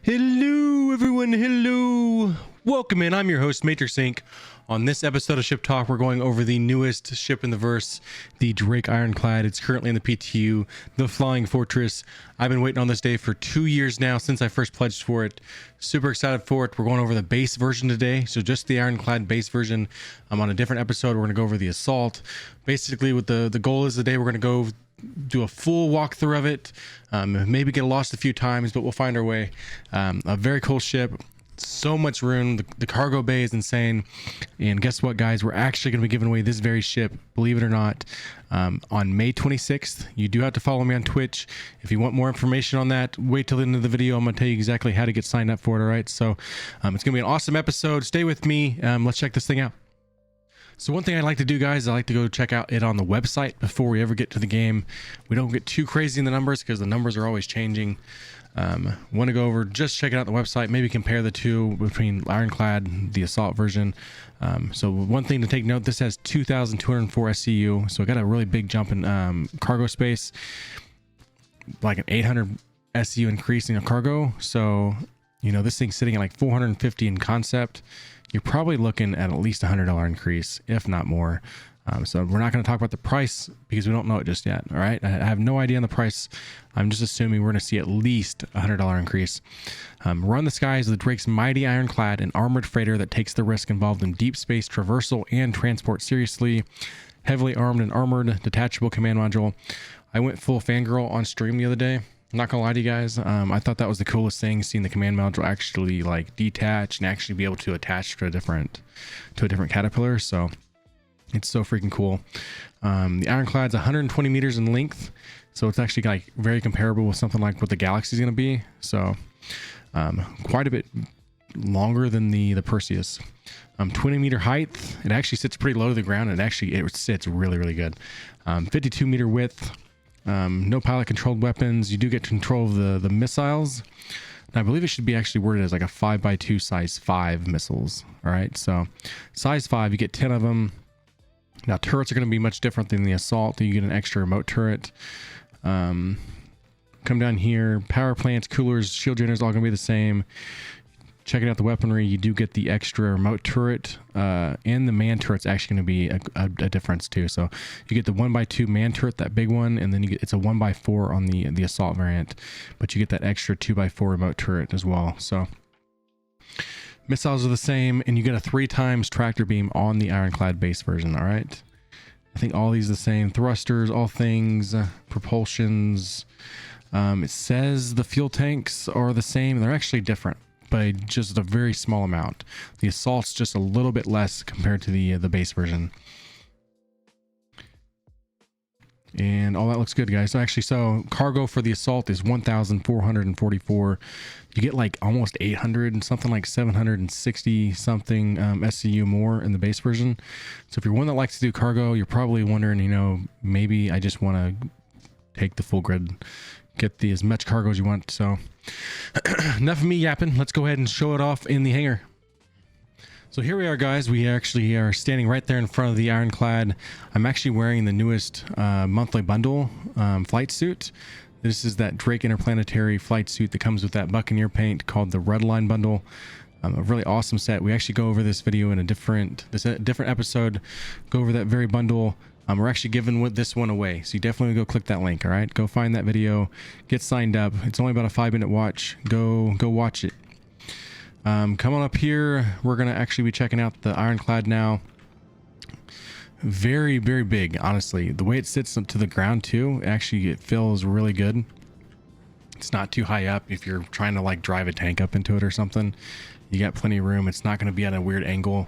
Hello, everyone. Hello. Welcome in. I'm your host, Matrix Inc. On this episode of Ship Talk, we're going over the newest ship in the verse, the Drake Ironclad. It's currently in the PTU, the Flying Fortress. I've been waiting on this day for 2 years now since I first pledged for it. Super excited for it. We're going over the base version today. So just the Ironclad base version. I'm on a different episode. We're going to go over the Assault. Basically, what the goal is today, we're going to go do a full walkthrough of it, maybe get lost a few times, but we'll find our way. A very cool ship, so much room. The cargo bay is insane, and guess what, guys, we're actually going to be giving away this very ship, believe it or not, on May 26th. You do have to follow me on Twitch if you want more information on that. Wait till the end of the video. I'm going to tell you exactly how to get signed up for it. All right, so it's going to be an awesome episode. Stay with me. Let's check this thing out. So one thing I like to do, guys, I like to go check out it on the website before we ever get to the game. We don't get too crazy in the numbers because the numbers are always changing. Want to go over, just check it out the website, maybe compare the two between Ironclad, the Assault version. So one thing to take note, this has 2,204 SCU, so it got a really big jump in cargo space, like an 800 SCU increase in cargo. So, you know, this thing's sitting at like 450 in concept. You're probably looking at least $100 increase, if not more. So we're not going to talk about the price because we don't know it just yet. All right, I have no idea on the price. I'm just assuming we're going to see at least $100 increase. Run the skies with Drake's mighty Ironclad, an armored freighter that takes the risk involved in deep space traversal and transport seriously. Heavily armed and armored, detachable command module. I went full fangirl on stream the other day. I'm not gonna lie to you guys, I thought that was the coolest thing, seeing the command module actually like detach and actually be able to attach to a different caterpillar. So it's so freaking cool. The Ironclad's 120 meters in length, so it's actually like very comparable with something like what the Galaxy is gonna be. So quite a bit longer than the Perseus. 20-meter height. It actually sits pretty low to the ground, and it sits really good. 52-meter width. No pilot controlled weapons. You do get control of the missiles. And I believe it should be actually worded as like a 5x2 size 5 missiles. All right, so size 5, you get 10 of them. Now turrets are going to be much different than the Assault. You get an extra remote turret. Come down here, power plants, coolers, shield generators, all going to be the same. Checking out the weaponry, you do get the extra remote turret, and the man turret's actually going to be a difference too. So you get the 1x2 man turret, that big one, and then it's a 1x4 on the Assault variant, but you get that extra 2x4 remote turret as well. So missiles are the same, and you get a 3 times tractor beam on the Ironclad base version. All right, I think all these are the same. Thrusters, all things, propulsions. It says the fuel tanks are the same. They're actually different by just a very small amount. The Assault's just a little bit less compared to the base version. And all that looks good, guys. So cargo for the Assault is 1,444. You get like almost 800 and something, like 760 something SCU more in the base version. So if you're one that likes to do cargo, you're probably wondering, you know, maybe I just want to take the full grid, get as much cargo as you want. So enough of me yapping. Let's go ahead and show it off in the hangar. So here we are, guys. We actually are standing right there in front of the Ironclad. I'm actually wearing the newest monthly bundle flight suit. This is that Drake Interplanetary flight suit that comes with that Buccaneer paint called the Red Line bundle. A really awesome set. We actually go over this video in a different episode, go over that very bundle. We're actually giving this one away, so you definitely go click that link. All right, go find that video, get signed up. It's only about a 5-minute watch. Go watch it. Come on up here. We're gonna actually be checking out the Ironclad now. Very big, honestly. The way it sits to the ground too, actually it feels really good. It's not too high up. If you're trying to like drive a tank up into it or something, you got plenty of room. It's not going to be at a weird angle.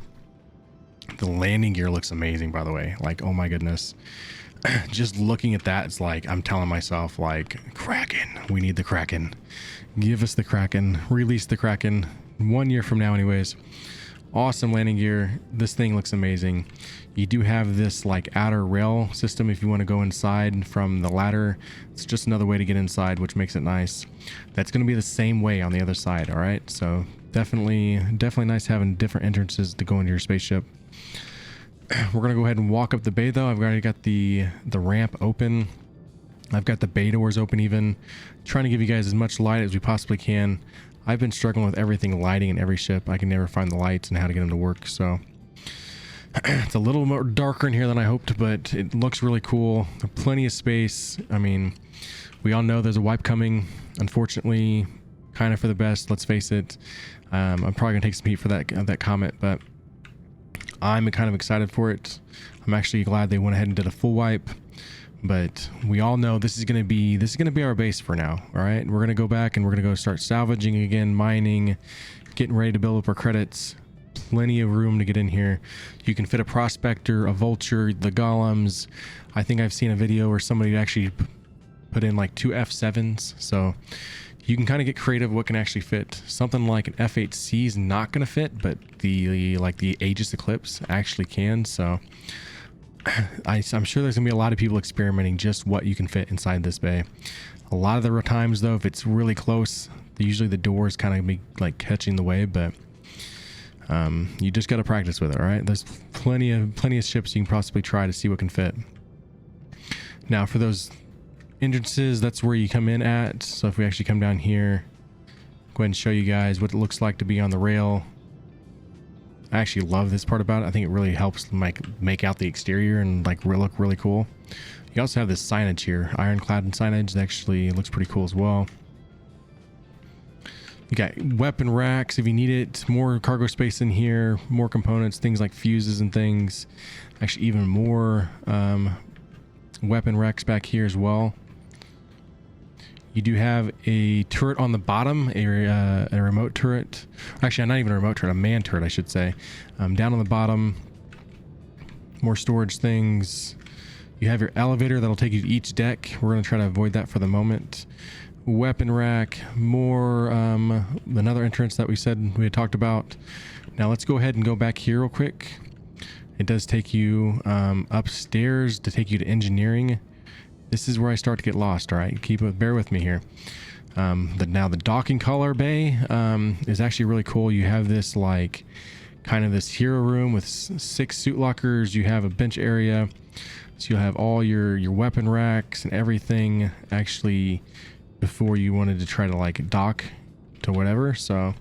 The landing gear looks amazing, by the way. Like, oh my goodness. Just looking at that, it's like I'm telling myself, like, Kraken, we need the Kraken. Give us the Kraken. Release the Kraken 1 year from now anyways. Awesome landing gear. This thing looks amazing. You do have this like outer rail system if you want to go inside from the ladder. It's just another way to get inside, which makes it nice. That's going to be the same way on the other side. All right, so definitely nice having different entrances to go into your spaceship. We're gonna go ahead and walk up the bay though. I've already got the ramp open. I've got the bay doors open even. Trying to give you guys as much light as we possibly can. I've been struggling with everything lighting in every ship. I can never find the lights and how to get them to work. So it's a little more darker in here than I hoped, but it looks really cool. Plenty of space. I mean, we all know there's a wipe coming. Unfortunately, kind of for the best. Let's face it. I'm probably gonna take some heat for that comment, but I'm kind of excited for it. I'm actually glad they went ahead and did a full wipe. But we all know this is gonna be our base for now. All right, we're gonna go back and we're gonna go start salvaging again, mining, getting ready to build up our credits. Plenty of room to get in here. You can fit a prospector, a vulture, the golems. I think I've seen a video where somebody actually put in like 2 F7s, so you can kind of get creative what can actually fit. Something like an F8C is not going to fit, but the Aegis Eclipse actually can. So I'm sure there's gonna be a lot of people experimenting just what you can fit inside this bay. A lot of the times though, if it's really close, usually the doors kind of be like catching the way, but you just got to practice with it. All right, there's plenty of ships you can possibly try to see what can fit. Now for those entrances, that's where you come in at. So if we actually come down here, go ahead and show you guys what it looks like to be on the rail. I actually love this part about it. I think it really helps make out the exterior and like look really cool. You also have this signage here, Ironclad and signage, that actually looks pretty cool as well. You got weapon racks if you need it, more cargo space in here, more components, things like fuses and things. Actually even more weapon racks back here as well. You do have a turret on the bottom, a remote turret. Actually, not even a remote turret, a man turret, I should say. Down on the bottom, more storage things. You have your elevator that'll take you to each deck. We're going to try to avoid that for the moment. Weapon rack, more, another entrance that we said we had talked about. Now let's go ahead and go back here real quick. It does take you upstairs to take you to engineering. This is where I start to get lost. All right, bear with me here. Now the docking collar bay is actually really cool. You have this like kind of this hero room with 6 suit lockers. You have a bench area, so you'll have all your weapon racks and everything actually before you wanted to try to like dock to whatever. So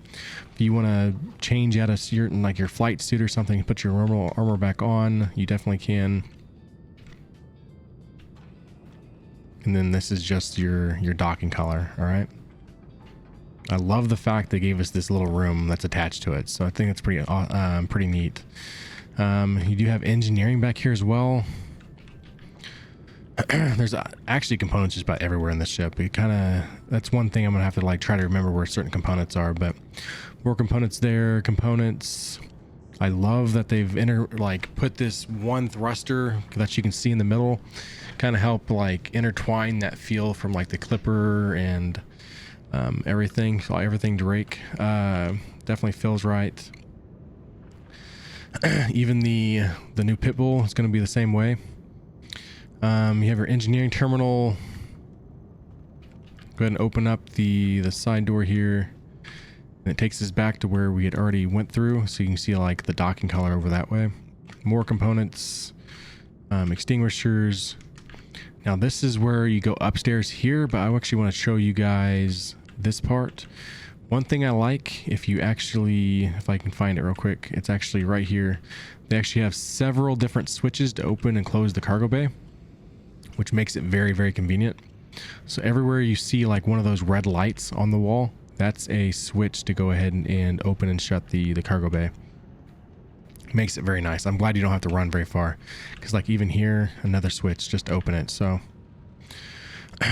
if you want to change out of certain like your flight suit or something, put your armor back on, you definitely can. And then this is just your docking collar. All right, I love the fact they gave us this little room that's attached to it, so I think it's pretty neat. You do have engineering back here as well. There's actually components just about everywhere in this ship. That's one thing I'm gonna have to like try to remember where certain components are, but more components there. Components, I love that they've put this one thruster that you can see in the middle, kind of help like intertwine that feel from like the Clipper and everything. So everything Drake definitely feels right. Even the new Pitbull is going to be the same way. You have your engineering terminal. Go ahead and open up the side door here, and it takes us back to where we had already went through, so you can see like the docking collar over that way. More components, extinguishers. Now this is where you go upstairs here, but I actually want to show you guys this part. One thing I like, if I can find it real quick, it's actually right here. They actually have several different switches to open and close the cargo bay, which makes it very, very convenient. So everywhere you see like one of those red lights on the wall, that's a switch to go ahead and open and shut the cargo bay. Makes it very nice. I'm glad you don't have to run very far, because like even here, another switch just to open it. So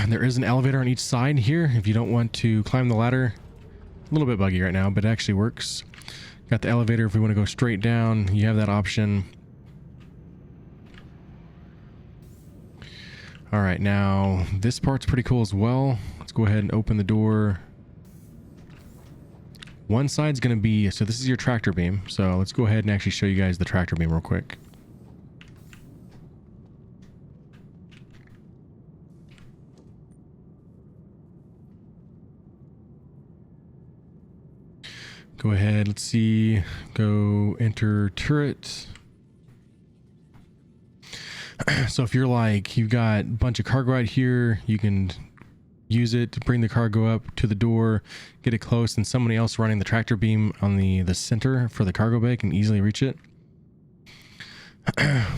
there is an elevator on each side here if you don't want to climb the ladder. A little bit buggy right now, but it actually works. Got the elevator if we want to go straight down, you have that option. All right, now this part's pretty cool as well. Let's go ahead and open the door. One side's going to be, so this is your tractor beam. So let's go ahead and actually show you guys the tractor beam real quick. Go ahead, let's see, go enter turret. So if you're like, you've got a bunch of cargo right here, you can use it to bring the cargo up to the door, get it close, and somebody else running the tractor beam on the center for the cargo bay can easily reach it.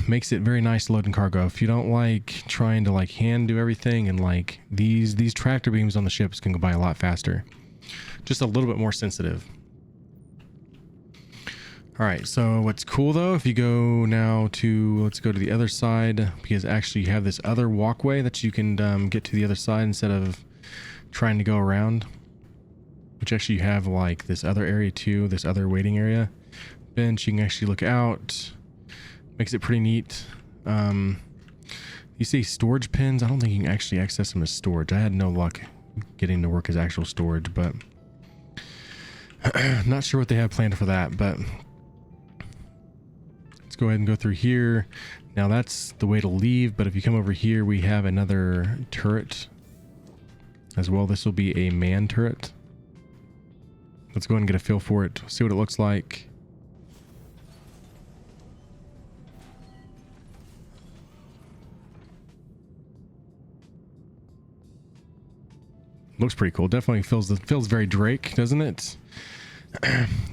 Makes it very nice loading cargo. If you don't like trying to like hand do everything, and like these tractor beams on the ships can go by a lot faster, just a little bit more sensitive. All right, so what's cool though, if you go now to, let's go to the other side, because actually you have this other walkway that you can get to the other side instead of trying to go around, which actually you have like this other area too, this other waiting area bench. You can actually look out, makes it pretty neat. You see storage pins. I don't think you can actually access them as storage. I had no luck getting to work as actual storage, but not sure what they have planned for that, but let's go ahead and go through here. Now that's the way to leave, but if you come over here, we have another turret as well. This will be a man turret. Let's go ahead and get a feel for it, see what it looks like. Looks pretty cool. Definitely feels very Drake, doesn't it?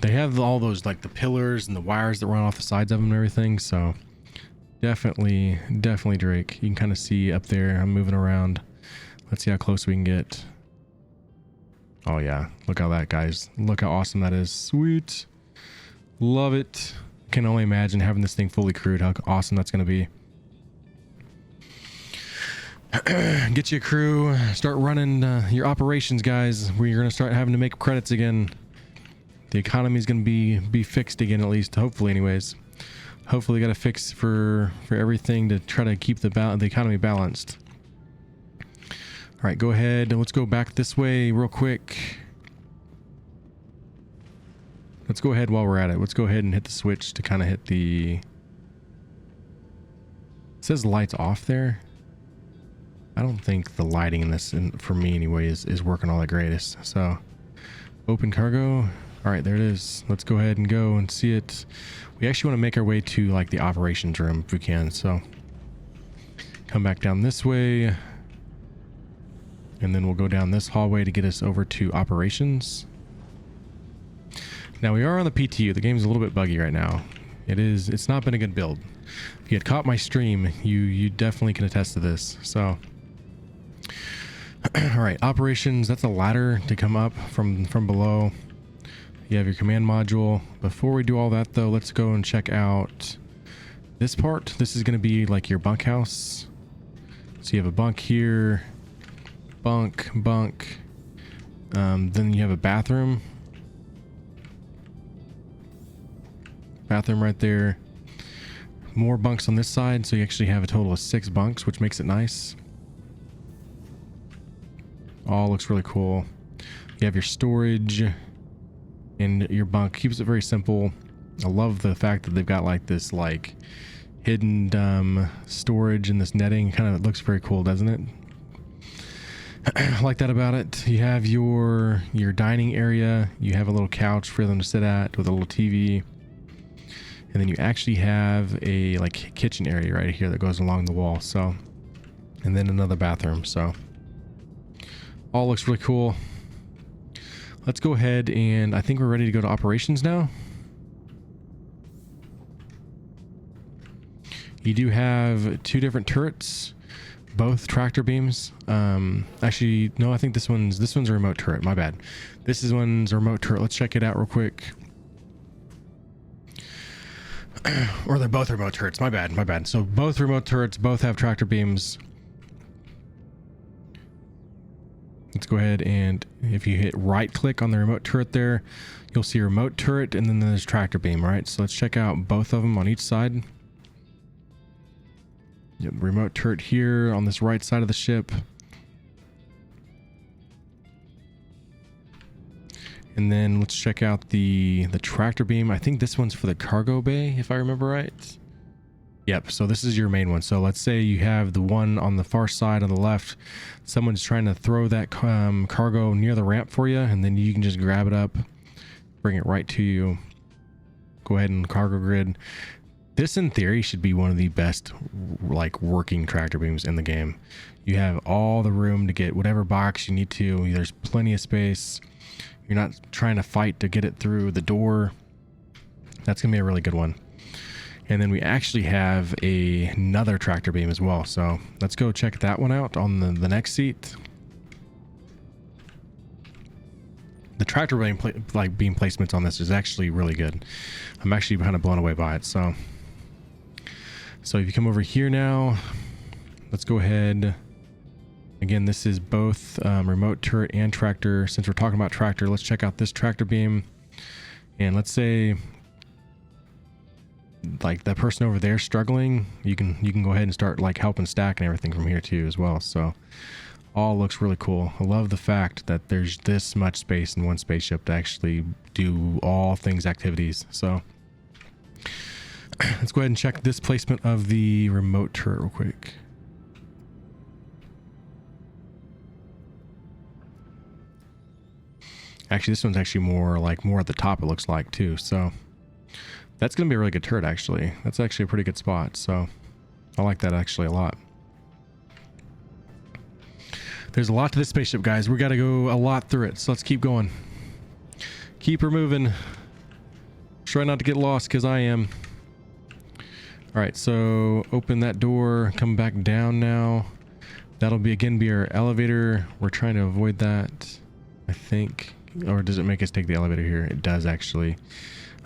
They have all those like the pillars and the wires that run off the sides of them and everything, so definitely Drake. You can kind of see up there. I'm moving around. Let's see how close we can get. Oh yeah, look how that, guys. Look how awesome that is. Sweet. Love it. Can only imagine having this thing fully crewed, how awesome that's going to be. Get you a crew, start running your operations, guys. We're going to start having to make credits again. The economy is going to be fixed again, at least, hopefully anyways. Hopefully got to fix for everything to try to keep the economy balanced. All right, go ahead. Let's go back this way real quick. Let's go ahead while we're at it. Let's go ahead and hit the switch to kind of hit the... It says lights off there. I don't think the lighting in this, for me anyway, is working all that greatest. So, open cargo. All right, there it is. Let's go ahead and go and see it. We actually want to make our way to like the operations room if we can. So, come back down this way. And then we'll go down this hallway to get us over to operations. Now we are on the PTU. The game's a little bit buggy right now. It's not been a good build. If you had caught my stream, you definitely can attest to this. So, all right, operations. That's a ladder to come up from below. You have your command module. Before we do all that though, let's go and check out this part. This is going to be like your bunkhouse. So you have a bunk here, bunk. Then you have a bathroom. Bathroom right there. More bunks on this side, so you actually have a total of 6 bunks, which makes it nice. All looks really cool. You have your storage and your bunk. Keeps it very simple. I love the fact that they've got like this like hidden storage and this netting. Kind of looks very cool, doesn't it? I like that about it. You have your dining area. You have a little couch for them to sit at with a little TV. And then you actually have a like kitchen area right here that goes along the wall. So, and then another bathroom. So all looks really cool. Let's go ahead and I think we're ready to go to operations now. You do have 2 different turrets, both tractor beams. Actually, no, I think this one's a remote turret. My bad. This is one's a remote turret. Let's check it out real quick. Or they're both remote turrets. My bad. So both remote turrets, both have tractor beams. Let's go ahead and if you hit right click on the remote turret there, you'll see remote turret and then there's tractor beam, right? So let's check out both of them on each side. Yep, remote turret here on this right side of the ship. And then let's check out the tractor beam. I think this one's for the cargo bay, if I remember right. Yep, so this is your main one. So let's say you have the one on the far side on the left. Someone's trying to throw that cargo near the ramp for you, and then you can just grab it up, bring it right to you. Go ahead and cargo grid. This in theory should be one of the best like working tractor beams in the game. You have all the room to get whatever box you need to. There's plenty of space. You're not trying to fight to get it through the door. That's gonna be a really good one. And then we actually have another tractor beam as well. So let's go check that one out on the next seat. The tractor beam beam placements on this is actually really good. I'm actually kind of blown away by it. So if you come over here now, let's go ahead. Again, this is both remote turret and tractor. Since we're talking about tractor, let's check out this tractor beam. And let's say like that person over there struggling, you can go ahead and start like helping stack and everything from here too as well. So all looks really cool. I love the fact that there's this much space in one spaceship to actually do all things activities. So let's go ahead and check this placement of the remote turret real quick. Actually, this one's actually more at the top, it looks like too. So that's going to be a really good turret, actually. That's actually a pretty good spot. So I like that actually a lot. There's a lot to this spaceship, guys. We got to go a lot through it. So let's keep going. Keep her moving. Try not to get lost because I am. All right, so open that door. Come back down now. That'll be our elevator. We're trying to avoid that, I think. Or does it make us take the elevator here? It does actually.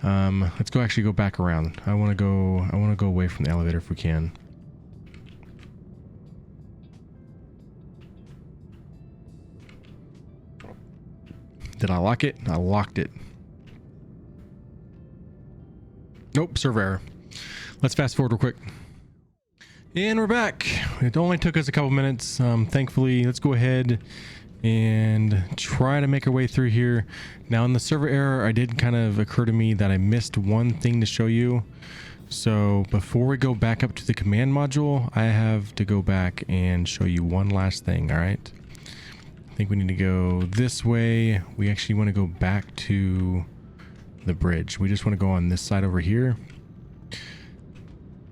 Let's go back around. I want to go away from the elevator if we can. Did I lock it? I locked it. Nope, server error. Let's fast forward real quick. And we're back. It only took us a couple minutes. Thankfully, let's go ahead and try to make our way through here. Now in the server error, I did kind of occur to me that I missed one thing to show you. So before we go back up to the command module, I have to go back and show you one last thing. All right. I think we need to go this way. We actually want to go back to the bridge. We just want to go on this side over here.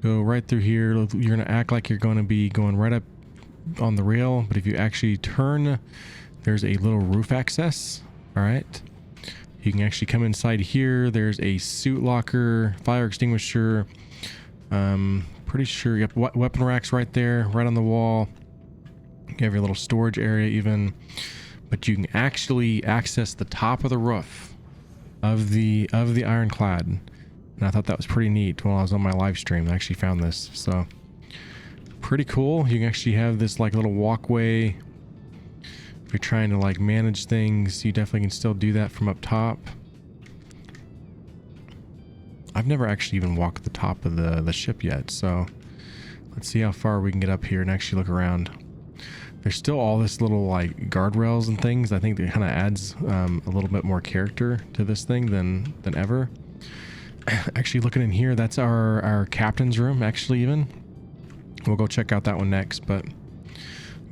Go right through here. You're going to act like you're going to be going right up on the rail, but if you actually turn, there's a little roof access. All right. You can actually come inside here. There's a suit locker, fire extinguisher. Pretty sure you have weapon racks right there, right on the wall. You have your little storage area even, but you can actually access the top of the roof of the Ironclad. And I thought that was pretty neat while I was on my live stream. I actually found this, so pretty cool. You can actually have this like little walkway. If you're trying to like manage things, you definitely can still do that from up top. I've never actually even walked the top of the ship yet, so let's see how far we can get up here and actually look around. There's still all this little like guardrails and things. I think that kind of adds a little bit more character to this thing than ever. Actually, looking in here, that's our captain's room. Actually, even we'll go check out that one next. But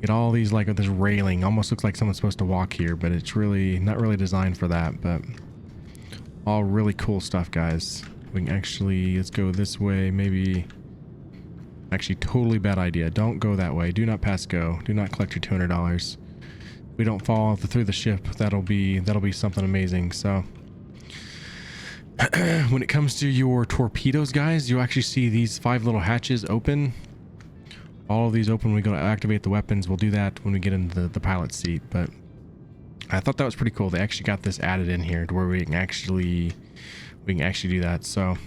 get all these like this railing. Almost looks like someone's supposed to walk here, but it's really not really designed for that. But all really cool stuff, guys. We can actually let's go this way. Maybe. Actually, totally bad idea. Don't go that way. Do not pass go. Do not collect your $200. If we don't fall through the ship, that'll be something amazing. So when it comes to your torpedoes, guys, you actually see these 5 little hatches open. All of these open when we go to activate the weapons. We'll do that when we get into the pilot seat. But I thought that was pretty cool. They actually got this added in here to where we can actually do that. So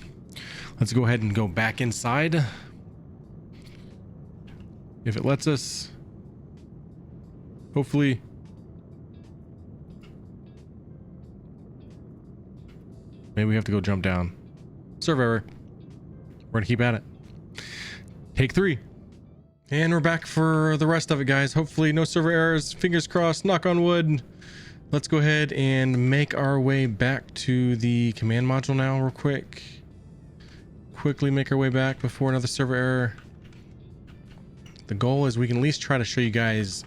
let's go ahead and go back inside. If it lets us, hopefully. Maybe we have to go jump down. Server error. We're gonna keep at it. Take 3. And we're back for the rest of it, guys. Hopefully no server errors. Fingers crossed, knock on wood. Let's go ahead and make our way back to the command module now real quick. Quickly make our way back before another server error. The goal is we can at least try to show you guys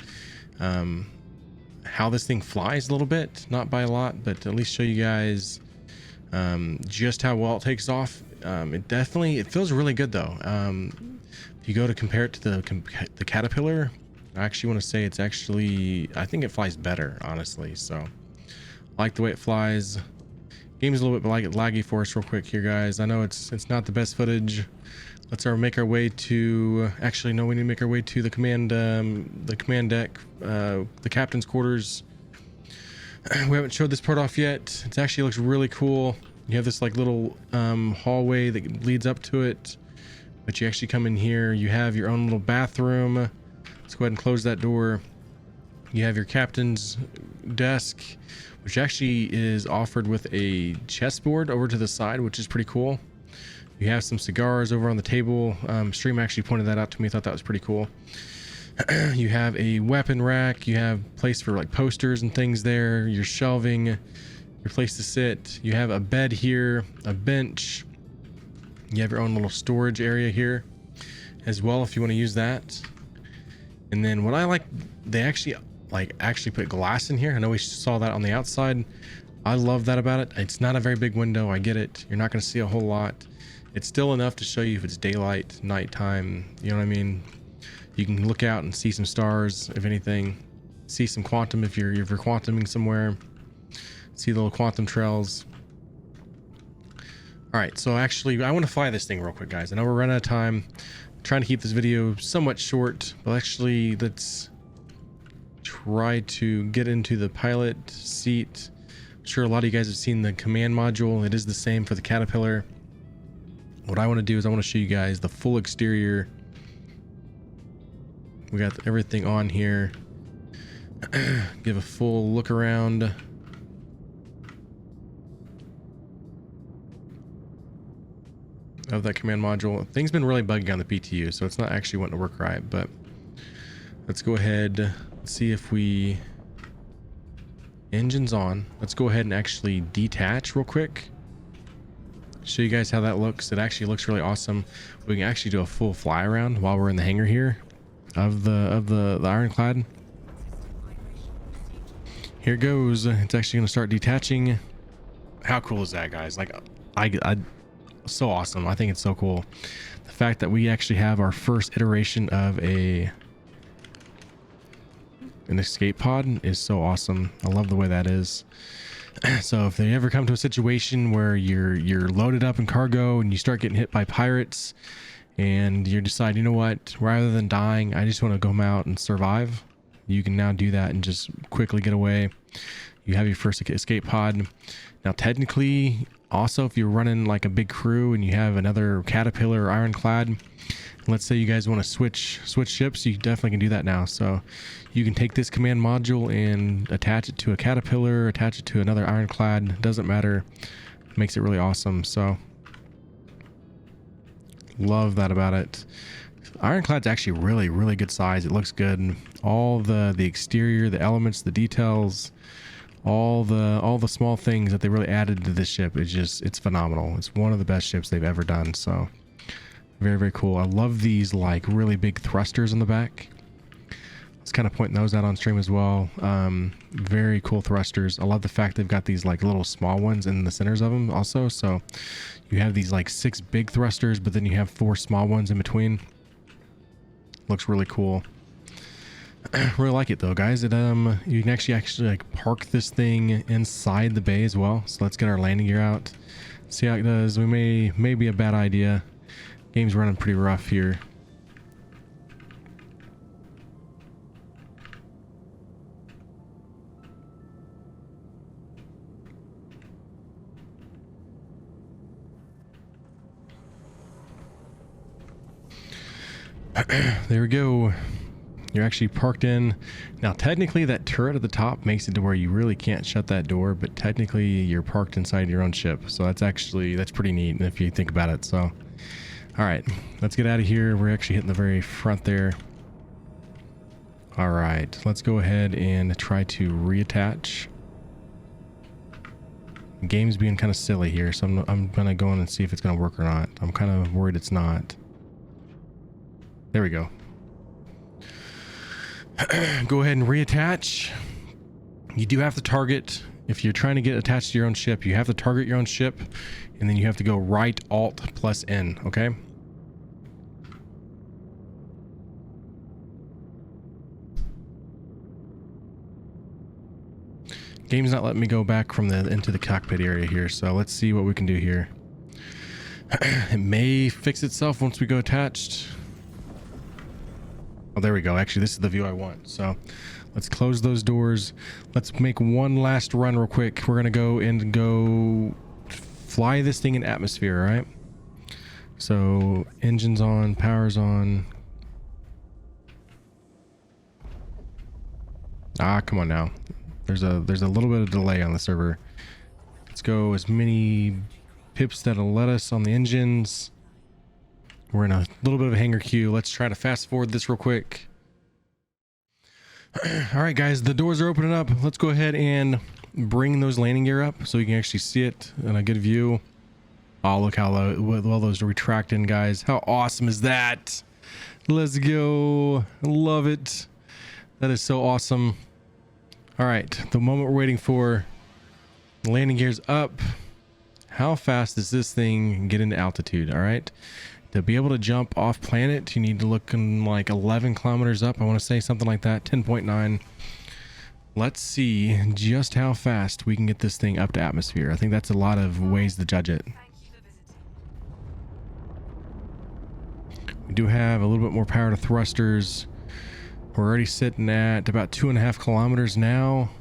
how this thing flies a little bit. Not by a lot, but at least show you guys just how well it takes off It feels really good though. If you go to compare it to the Caterpillar, I actually want to say it's actually, I think it flies better, honestly. So I like the way it flies. Game's a little bit laggy for us real quick here, guys. I know it's not the best footage. Let's make our way to, actually no, we need to make our way to the command deck, the captain's quarters. We haven't showed this part off yet. It actually looks really cool. You have this like little hallway that leads up to it, but you actually come in here. You have your own little bathroom. Let's go ahead and close that door. You have your captain's desk, which actually is offered with a chessboard over to the side, which is pretty cool. You have some cigars over on the table. Stream actually pointed that out to me. Thought that was pretty cool. You have a weapon rack. You have place for like posters and things there. Your shelving, your place to sit. You have a bed here, a bench. You have your own little storage area here as well if you want to use that. And then what I like, they actually put glass in here. I know we saw that on the outside. I love that about it. It's not a very big window. I get it. You're not going to see a whole lot. It's still enough to show you if it's daylight, nighttime. You know what I mean? You can look out and see some stars, if anything. See some quantum if you're quantuming somewhere. See the little quantum trails. All right, so actually, I want to fly this thing real quick, guys. I know we're running out of time. I'm trying to keep this video somewhat short, but actually, let's try to get into the pilot seat. I'm sure a lot of you guys have seen the command module. It is the same for the Caterpillar. What I want to do is I want to show you guys the full exterior. We got everything on here. Give a full look around. Of that command module. Things been really buggy on the PTU, so it's not actually wanting to work right, but let's go ahead and see if we... Engine's on. Let's go ahead and actually detach real quick. Show you guys how that looks. It actually looks really awesome. We can actually do a full fly around while we're in the hangar here of the Ironclad. Here it goes. It's actually going to start detaching. How cool is that, guys? Like, I so awesome. I think it's so cool. The fact that we actually have our first iteration of an escape pod is so awesome. I love the way that is. So if they ever come to a situation where you're loaded up in cargo and you start getting hit by pirates and you decide, you know what, rather than dying, I just want to go out and survive, you can now do that and just quickly get away. You have your first escape pod. Now technically, also if you're running like a big crew and you have another Caterpillar or Ironclad, let's say you guys want to switch ships, you definitely can do that now. So you can take this command module and attach it to a Caterpillar, attach it to another Ironclad, doesn't matter. Makes it really awesome. So love that about it. Ironclad's actually really good size. It looks good. All the exterior, the elements, the details, all the small things that they really added to this ship, it's phenomenal. It's one of the best ships they've ever done. So very cool. I love these like really big thrusters in the back. Let's kind of point those out on stream as well. Very cool thrusters. I love the fact they've got these like little small ones in the centers of them also. So you have these like 6 big thrusters, but then you have 4 small ones in between. Looks really cool. Really like it though, guys. It you can actually like park this thing inside the bay as well. So let's get our landing gear out. See how it does. We may be a bad idea. Game's running pretty rough here. There we go. You're actually parked in. Now technically that turret at the top makes it to where you really can't shut that door, but technically you're parked inside your own ship. So that's pretty neat if you think about it. So all right, let's get out of here. We're actually hitting the very front there. All right, let's go ahead and try to reattach. The game's being kind of silly here, so I'm gonna go in and see if it's gonna work or not. I'm kind of worried it's not. There we go. Go ahead and reattach. You do have to target If you're trying to get attached to your own ship, you have to target your own ship, and then you have to go right Alt plus N, okay? Game's not letting me go back from into the cockpit area here, so let's see what we can do here. It may fix itself once we go attached. Oh, there we go. Actually, this is the view I want. So let's close those doors. Let's make one last run real quick. We're gonna go fly this thing in atmosphere, all right? So engines on, power's on. Ah, come on now. There's a little bit of delay on the server. Let's go as many pips that'll let us on the engines. We're in a little bit of a hanger queue. Let's try to fast forward this real quick. All right, guys, the doors are opening up. Let's go ahead and bring those landing gear up so you can actually see it in a good view. Oh, look how well those are retracting, guys. How awesome is that? Let's go. Love it. That is so awesome. All right, the moment we're waiting for. The landing gear's up. How fast does this thing get into altitude? All right, to be able to jump off planet, you need to look in like 11 kilometers up. I want to say something like that, 10.9. Let's see just how fast we can get this thing up to atmosphere. I think that's a lot of ways to judge it. We do have a little bit more power to thrusters. We're already sitting at about 2.5 kilometers now.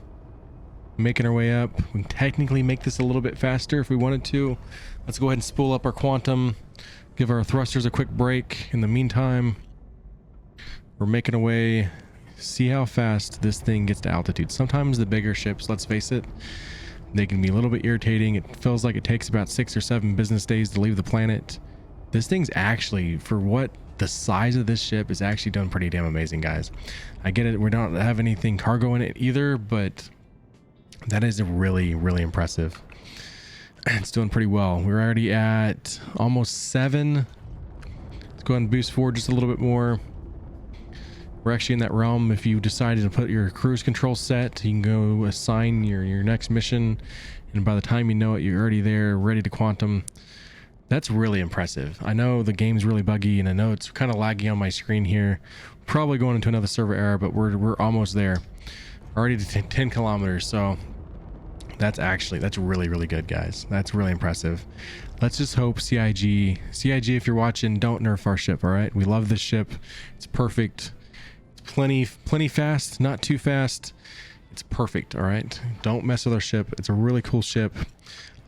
Making our way up. We can technically make this a little bit faster if we wanted to. Let's go ahead and spool up our quantum. Give our thrusters a quick break. In the meantime, we're making our way. See how fast this thing gets to altitude. Sometimes the bigger ships, let's face it, they can be a little bit irritating. It feels like it takes about 6 or 7 business days to leave the planet. This thing's actually, for what the size of this ship, is actually done pretty damn amazing, guys. I get it, we don't have anything cargo in it either, but that is really, really impressive. It's doing pretty well. We're already at almost 7. Let's go ahead and boost forward just a little bit more. We're actually in that realm. If you decided to put your cruise control set, you can go assign your next mission, and by the time you know it, you're already there, ready to quantum. That's really impressive. I know the game's really buggy, and I know it's kind of laggy on my screen here. Probably going into another server error, but we're almost there. Already to 10 kilometers, so that's really, really good, guys. That's really impressive. Let's just hope CIG, if you're watching, don't nerf our ship, all right? We love this ship. It's perfect. It's plenty fast, not too fast. It's perfect, all right? Don't mess with our ship. It's a really cool ship.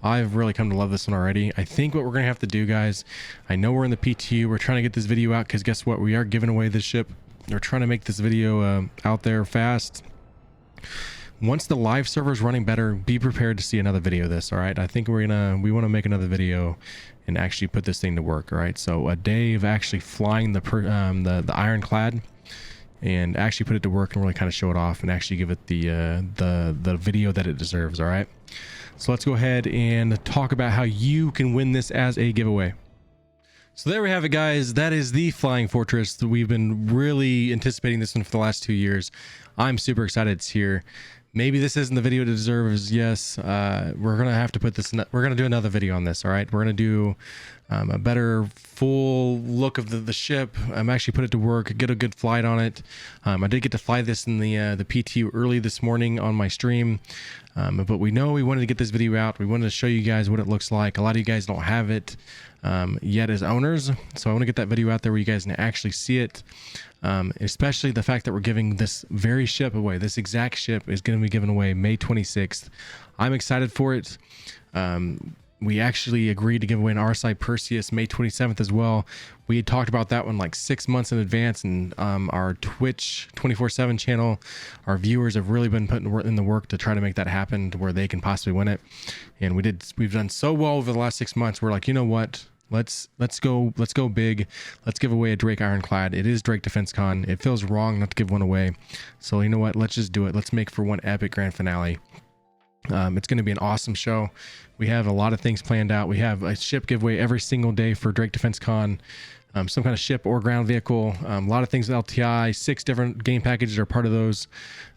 I've really come to love this one already. I think what we're going to have to do, guys, I know we're in the PTU. We're trying to get this video out because guess what? We are giving away this ship. We're trying to make this video out there fast. Once the live server is running better, be prepared to see another video of this, all right? I think we want to make another video and actually put this thing to work, all right? So a day of actually flying the Ironclad and actually put it to work and really kind of show it off and actually give it the video that it deserves, all right? So let's go ahead and talk about how you can win this as a giveaway. So there we have it, guys. That is the Flying Fortress. We've been really anticipating this one for the last 2 years. I'm super excited it's here. Maybe this isn't the video it deserves. Yes, we're gonna have to put this. We're gonna do another video on this. All right, we're gonna do a better full look of the ship. I'm actually put it to work, get a good flight on it. I did get to fly this in the PTU early this morning on my stream, but we wanted to get this video out. We wanted to show you guys what it looks like. A lot of you guys don't have it yet as owners, so I want to get that video out there where you guys can actually see it. Especially the fact that we're giving this very ship away. This exact ship is going to be given away May 26th. I'm excited for it. We actually agreed to give away an RSI Perseus May 27th as well. We had talked about that one like 6 months in advance, and our Twitch 24/7 channel, our viewers have really been putting in the work to try to make that happen to where they can possibly win it. And we've done so well over the last 6 months. We're like, you know what? Let's go big. Let's give away a Drake Ironclad. It is Drake Defense Con. It feels wrong not to give one away. So you know what? Let's just do it. Let's make for one epic grand finale. It's going to be an awesome show. We have a lot of things planned out. We have a ship giveaway every single day for Drake Defense Con. some kind of ship or ground vehicle. A lot of things with LTI. 6 different game packages are part of those.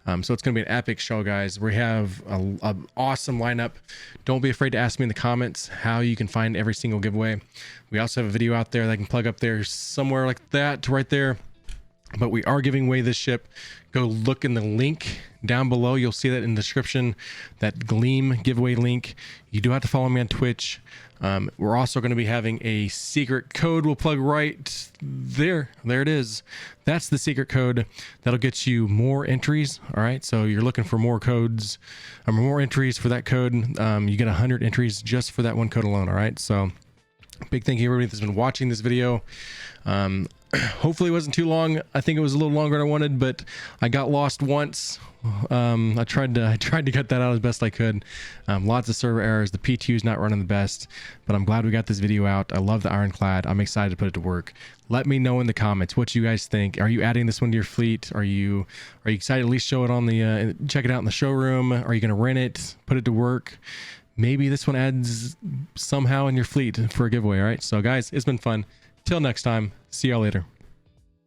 So it's going to be an epic show, guys. We have a awesome lineup. Don't be afraid to ask me in the comments how you can find every single giveaway. We also have a video out there that I can plug up there somewhere like that to right there. But we are giving away this ship. Go look in the link down below. You'll see that in the description, that Gleam giveaway link. You do have to follow me on Twitch. We're also going to be having a secret code we'll plug right there. There it is. That's the secret code that'll get you more entries. All right. So you're looking for more codes, or more entries for that code. You get 100 entries just for that one code alone. All right. So big thank you everybody that's been watching this video. Hopefully it wasn't too long. I think it was a little longer than I wanted, but I got lost once. I tried to cut that out as best I could. Lots of server errors. The P2 is not running the best, but I'm glad we got this video out. I love the Ironclad. I'm excited to put it to work. Let me know in the comments what you guys think. Are you adding this one to your fleet? Are you excited to at least show it on the check it out in the showroom? Are you going to rent it, put it to work? Maybe this one adds somehow in your fleet for a giveaway. All right. So guys, it's been fun. Till next time, see y'all later.